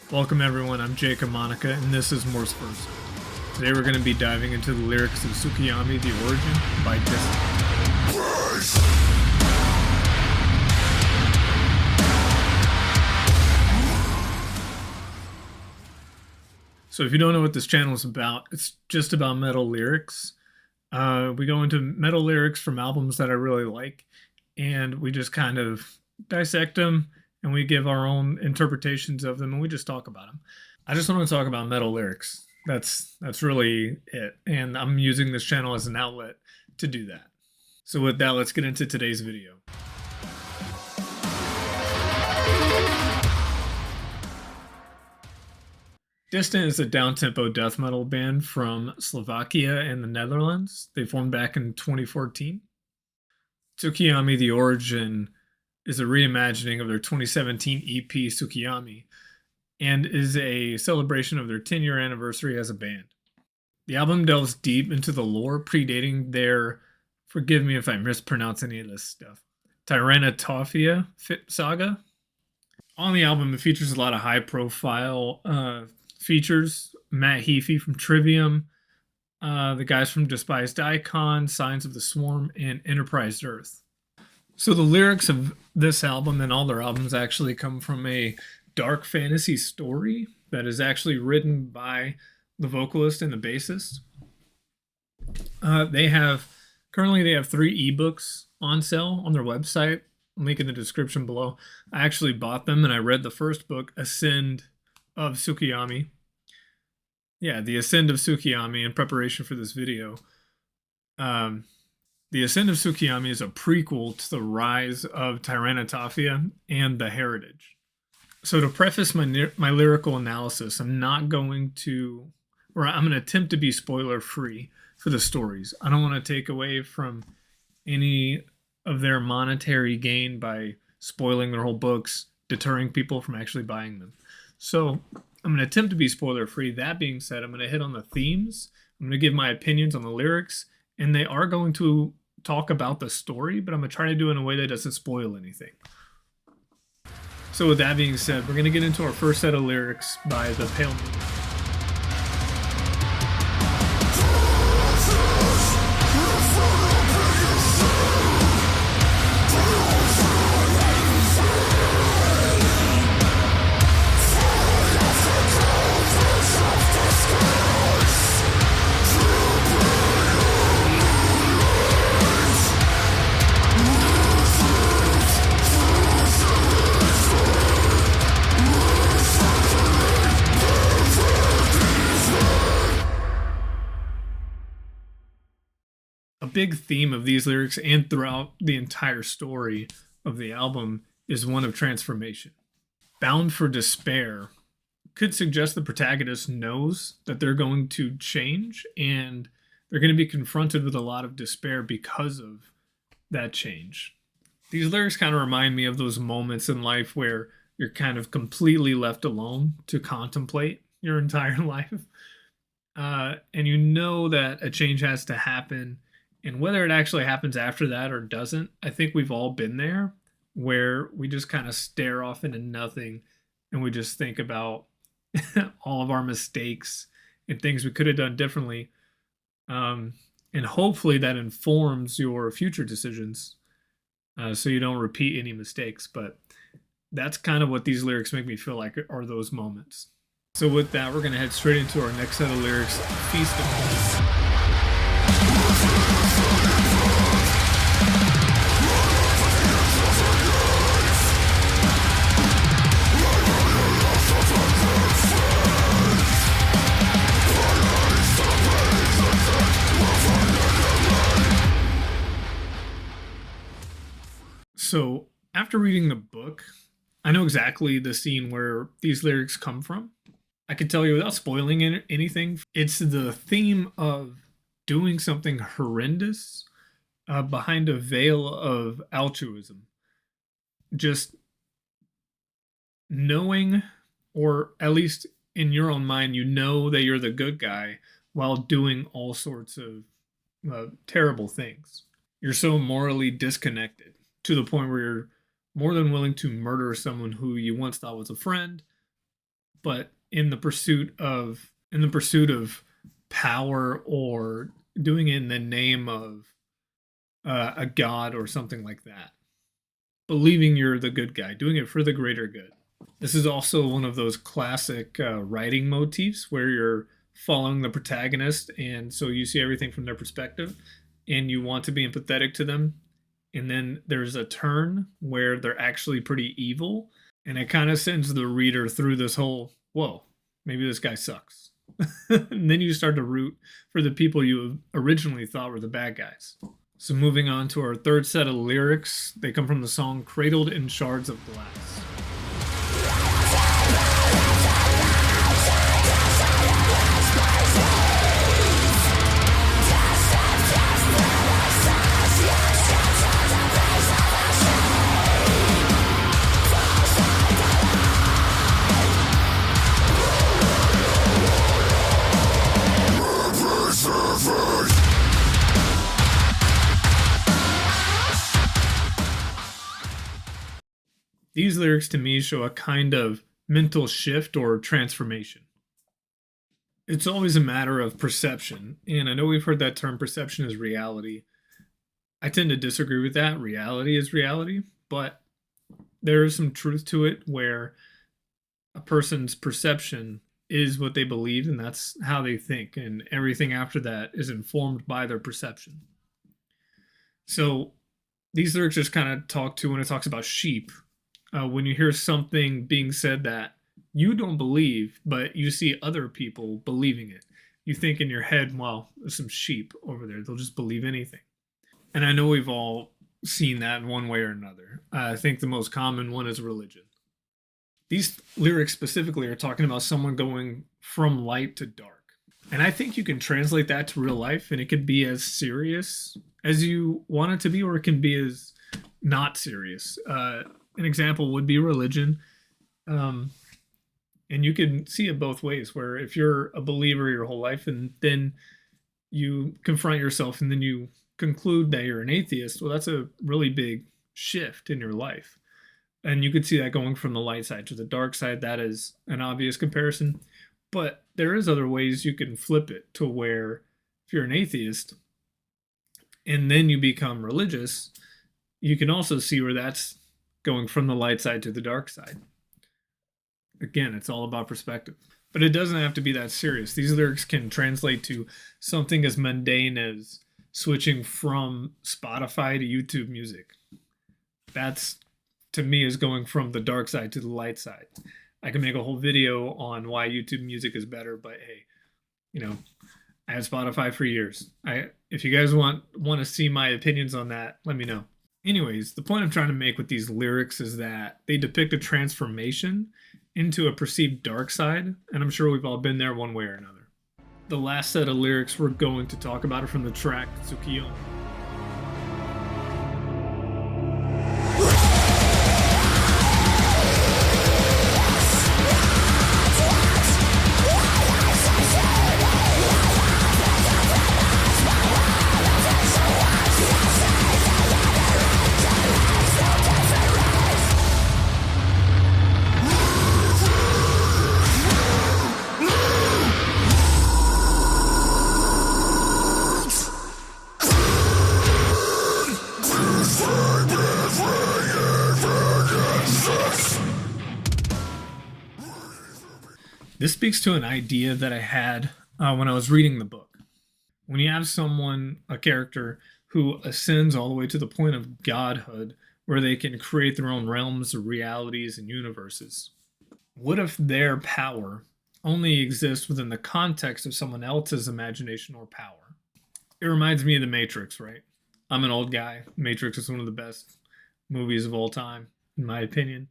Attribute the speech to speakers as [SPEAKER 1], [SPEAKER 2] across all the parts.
[SPEAKER 1] Welcome everyone, I'm Jacob Monica, and this is Morse Verse. Today we're going to be diving into the lyrics of Tsukuyomi, The Origin by Distant. So if you don't know what this channel is about, it's just about metal lyrics. We go into metal lyrics from albums that I really like, and we just kind of dissect them, and we give our own interpretations of them, and we just talk about them. I just want to talk about metal lyrics. That's really it, and I'm using this channel as an outlet to do that. So with that, let's get into today's video. Distant is a down-tempo death metal band from Slovakia and the Netherlands. They formed back in 2014. Tsukuyomi, The Origin is a reimagining of their 2017 EP Tsukuyomi and is a celebration of their 10-year anniversary as a band. The album delves deep into the lore predating their, forgive me if I mispronounce any of this stuff, Tyrannotopia saga. On the album, it features a lot of high-profile features. Matt Heafy from Trivium, the guys from Despised Icon, Signs of the Swarm, and Enterprise Earth. So the lyrics of this album and all their albums actually come from a dark fantasy story that is actually written by the vocalist and the bassist. Currently they have 3 ebooks on sale on their website. Link in the description below. I actually bought them and I read the first book, Ascend of Tsukuyomi. Yeah, The Ascend of Tsukuyomi, in preparation for this video. The Ascend of Tsukuyomi is a prequel to the rise of Tyrannotopia and the Heritage. So to preface my lyrical analysis, I'm going to attempt to be spoiler-free for the stories. I don't want to take away from any of their monetary gain by spoiling their whole books, deterring people from actually buying them. So I'm going to attempt to be spoiler-free. That being said, I'm going to hit on the themes. I'm going to give my opinions on the lyrics, and they are going to talk about the story, but I'm going to try to do it in a way that doesn't spoil anything. So with that being said, we're going to get into our first set of lyrics by The Pale Moon. A big theme of these lyrics and throughout the entire story of the album is one of transformation. Bound for despair could suggest the protagonist knows that they're going to change and they're going to be confronted with a lot of despair because of that change. These lyrics kind of remind me of those moments in life where you're kind of completely left alone to contemplate your entire life. And you know that a change has to happen. And whether it actually happens after that or doesn't, I think we've all been there, where we just kind of stare off into nothing and we just think about all of our mistakes and things we could have done differently. And hopefully that informs your future decisions so you don't repeat any mistakes. But that's kind of what these lyrics make me feel like are those moments. So with that, we're going to head straight into our next set of lyrics, Feast of Hope. So after reading the book, I know exactly the scene where these lyrics come from. I can tell you without spoiling anything, it's the theme of doing something horrendous behind a veil of altruism. Just knowing, or at least in your own mind, you know that you're the good guy while doing all sorts of terrible things. You're so morally disconnected to the point where you're more than willing to murder someone who you once thought was a friend, but in the pursuit of power, or doing it in the name of a god or something like that. Believing you're the good guy, doing it for the greater good. This is also one of those classic writing motifs where you're following the protagonist, and so you see everything from their perspective, and you want to be empathetic to them. And then there's a turn where they're actually pretty evil, and it kind of sends the reader through this whole, whoa, maybe this guy sucks. And then you start to root for the people you originally thought were the bad guys. So moving on to our third set of lyrics, they come from the song Cradled in Shards of Glass. These lyrics to me show a kind of mental shift or transformation. It's always a matter of perception, and I know we've heard that term, perception is reality. I tend to disagree with that. Reality is reality, but there is some truth to it where a person's perception is what they believe, and that's how they think, and everything after that is informed by their perception. So these lyrics just kind of talk to, when it talks about sheep, when you hear something being said that you don't believe, but you see other people believing it, you think in your head, well, there's some sheep over there. They'll just believe anything. And I know we've all seen that in one way or another. I think the most common one is religion. These lyrics specifically are talking about someone going from light to dark. And I think you can translate that to real life, and it could be as serious as you want it to be, or it can be as not serious. An example would be religion. And you can see it both ways, where if you're a believer your whole life and then you confront yourself and then you conclude that you're an atheist, well, that's a really big shift in your life. And you could see that going from the light side to the dark side. That is an obvious comparison. But there is other ways you can flip it to where if you're an atheist and then you become religious, you can also see where that's going from the light side to the dark side. Again, it's all about perspective. But it doesn't have to be that serious. These lyrics can translate to something as mundane as switching from Spotify to YouTube music. That's, to me, is going from the dark side to the light side. I can make a whole video on why YouTube music is better, but hey, I had Spotify for years. If you guys want to see my opinions on that, let me know. Anyways, the point I'm trying to make with these lyrics is that they depict a transformation into a perceived dark side, and I'm sure we've all been there one way or another. The last set of lyrics we're going to talk about are from the track Tsukuyomi. This speaks to an idea that I had when I was reading the book. When you have someone, a character, who ascends all the way to the point of godhood, where they can create their own realms, realities, and universes, what if their power only exists within the context of someone else's imagination or power? It reminds me of The Matrix, right? I'm an old guy. Matrix is one of the best movies of all time, in my opinion.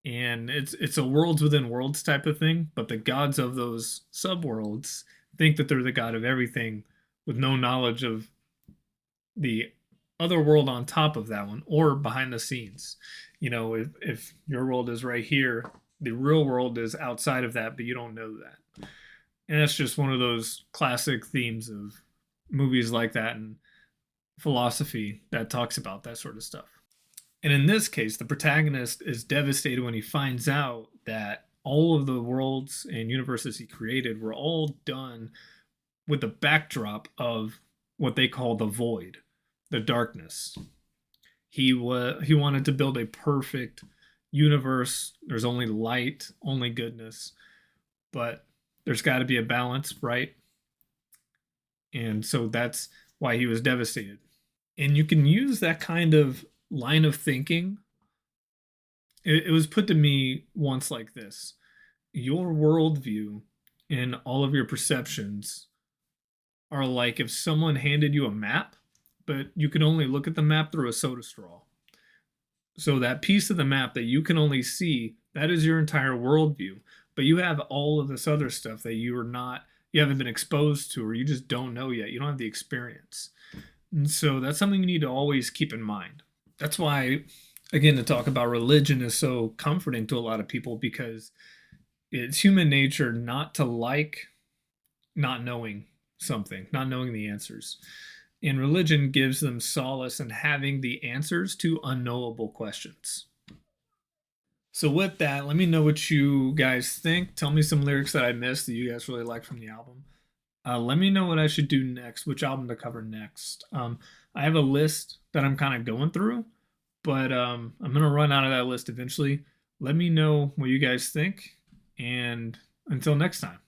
[SPEAKER 1] And it's a worlds within worlds type of thing, but the gods of those subworlds think that they're the god of everything with no knowledge of the other world on top of that one or behind the scenes. If your world is right here, the real world is outside of that, but you don't know that. And that's just one of those classic themes of movies like that and philosophy that talks about that sort of stuff. And in this case, the protagonist is devastated when he finds out that all of the worlds and universes he created were all done with the backdrop of what they call the void, the darkness. He wanted to build a perfect universe. There's only light, only goodness, but there's got to be a balance, right? And so that's why he was devastated. And you can use that kind of line of thinking. It was put to me once like this: your worldview and all of your perceptions are like if someone handed you a map, but you could only look at the map through a soda straw. So that piece of the map that you can only see, that is your entire worldview. But you have all of this other stuff that you haven't been exposed to, or you just don't know yet. You don't have the experience. And so that's something you need to always keep in mind. That's why, again, to talk about religion is so comforting to a lot of people, because it's human nature not to like not knowing something, not knowing the answers. And religion gives them solace in having the answers to unknowable questions. So, with that, let me know what you guys think. Tell me some lyrics that I missed that you guys really like from the album. Let me know what I should do next, which album to cover next. I have a list that I'm kind of going through, but I'm going to run out of that list eventually. Let me know what you guys think, and until next time.